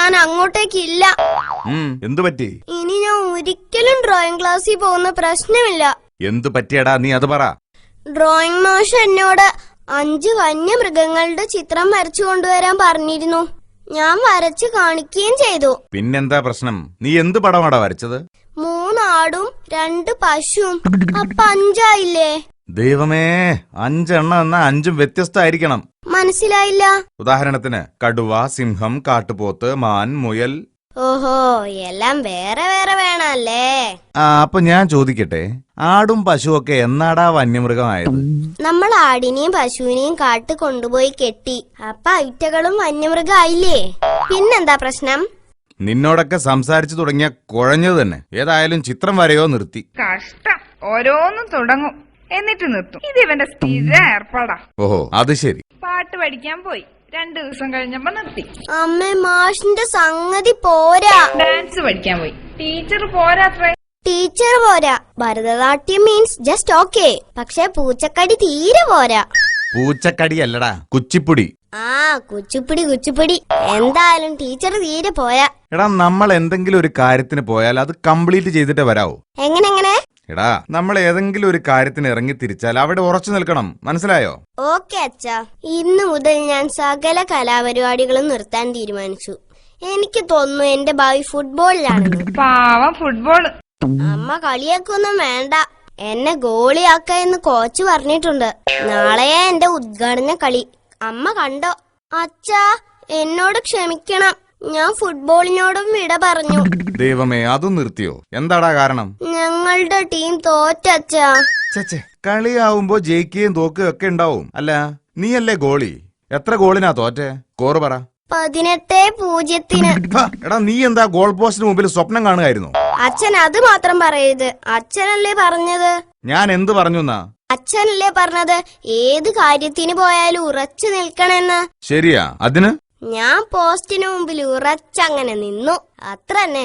ഞാൻ അങ്ങോട്ടേക്കില്ല. എന്തു പറ്റി? ഇനി ഞാൻ ഒരിക്കലും ഡ്രോയിങ് ക്ലാസ്സിൽ പോകുന്ന പ്രശ്നമില്ല. എന്തു പറ്റിയടാ, നീ അത് പറ. ഡ്രോയിങ് മാഷ് എന്നോട് 5 വന്യമൃഗങ്ങളുടെ ചിത്രം വരച്ചു കൊണ്ടുവരാൻ പറഞ്ഞിരുന്നു. ഞാൻ വരച്ചു കാണിക്കുകയും ചെയ്തു. പിന്നെന്താ പ്രശ്നം? നീ എന്ത് പടമാടാ വരച്ചത്? 3 ആടും 2 പശുവും. അപ്പൊ 5 ആയില്ലേ? ദൈവമേ, 5 എണ്ണം എന്നാ 5ഉം വ്യത്യസ്തമായിരിക്കണം. മനസ്സിലായില്ല. ഉദാഹരണത്തിന് കടുവ, സിംഹം, കാട്ടുപോത്ത്, മാൻ, മുയൽ. ഓഹോ, എല്ലാം വേറെ വേറെ വേണല്ലേ? അപ്പൊ ഞാൻ ചോദിക്കട്ടെ, ആടും പശുവൊക്കെ എന്നാടാ വന്യമൃഗമായത്? നമ്മൾ ആടിനെയും പശുവിനെയും കാട്ട് കൊണ്ടുപോയി കെട്ടി. അപ്പൊ ഐറ്റകളും വന്യമൃഗമായില്ലേ? പിന്നെന്താ പ്രശ്നം? നിന്നോടൊക്കെ സംസാരിച്ചു തുടങ്ങിയ കുഴഞ്ഞത് തന്നെ. ഏതായാലും ചിത്രം വരെയോ നിർത്തി. കഷ്ടം, ഓരോന്നും തുടങ്ങും എന്നിട്ട് നിർത്തും. ഇത് ഇവന്റെ സ്ഥിര ഏർപ്പാടാ. ഓഹോ, അത് ശരി. പാട്ട് പഠിക്കാൻ പോയി, 2 ദിവസം കഴിഞ്ഞപ്പോ നിർത്തി. അമ്മേ, മാഷിന്റെ സംഗതി പോരാ. ഡാൻസ് പഠിക്കാൻ പോയി, ടീച്ചർ പോരാത്രേ. ടീച്ചർ പോരാ. Bharatanatyam means just okay. പക്ഷെ പൂച്ചക്കടി തീരെ പോരാ. പൂച്ചക്കടി അല്ലടാ, കുച്ചിപ്പുടി. കുച്ചിപ്പിടി. എന്തായാലും ടീച്ചർ തീരെ പോരാ. എടാ, നമ്മൾ എന്തെങ്കിലും ഒരു കാര്യത്തിന് പോയാൽ അത് കംപ്ലീറ്റ് ചെയ്തിട്ടേ വരാവൂ. എങ്ങനെ? എടാ, നമ്മൾ ഏതെങ്കിലും ഒരു കാര്യത്തിന് ഇറങ്ങി തിരിച്ചാൽ അവിടെ ഉറച്ചു നിൽക്കണം. മനസ്സിലായോ? ഓക്കെ അച്ഛാ. ഇന്നു മുതൽ ഞാൻ സകല കലാപരിപാടികളും നിർത്താൻ തീരുമാനിച്ചു. എനിക്ക് തോന്നുന്നു എന്റെ ഭാവി ഫുട്ബോളിലാണെന്ന്. പാവം ഫുട്ബോള്. അമ്മ കളിയാക്കൊന്നും വേണ്ട. എന്നെ ഗോളിയാക്ക എന്ന് കോച്ച് പറഞ്ഞിട്ടുണ്ട്. നാളെയാ എന്റെ ഉദ്ഘാടന കളി. അമ്മ കണ്ടോ? അച്ഛാ, എന്നോട് ക്ഷമിക്കണം. ഞാൻ ഫുട്ബോളിനോടും വിട പറഞ്ഞു. ദൈവമേ, അതും നിർത്തിയോ? എന്താടാ കാരണം? ഞങ്ങളുടെ ടീം തോറ്റച്ചാ. ചേ, കളിയാവുമ്പോ ജയിക്കുകയും തോക്കുകയും ഒക്കെ ഉണ്ടാവും. അല്ല, നീയല്ലേ ഗോളി. എത്ര ഗോളിനാ തോറ്റെ? സ്കോർ പറ. 18-0. എടാ, നീ എന്താ ഗോൾ പോസ്റ്റിന് മുമ്പിൽ സ്വപ്നം കാണുകയായിരുന്നു? അച്ഛൻ അത് മാത്രം പറയരുത്. അച്ഛനല്ലേ പറഞ്ഞത്? ഞാൻ എന്ത് പറഞ്ഞു എന്നാ? അച്ഛനല്ലേ പറഞ്ഞത് ഏത് കാര്യത്തിന് പോയാലും ഉറച്ചു നിൽക്കണെന്ന്. ശരിയാ, അതിന് ഞാൻ പോസ്റ്റിന് മുമ്പിൽ ഉറച്ചങ്ങനെ നിന്നു. അത്ര തന്നെ.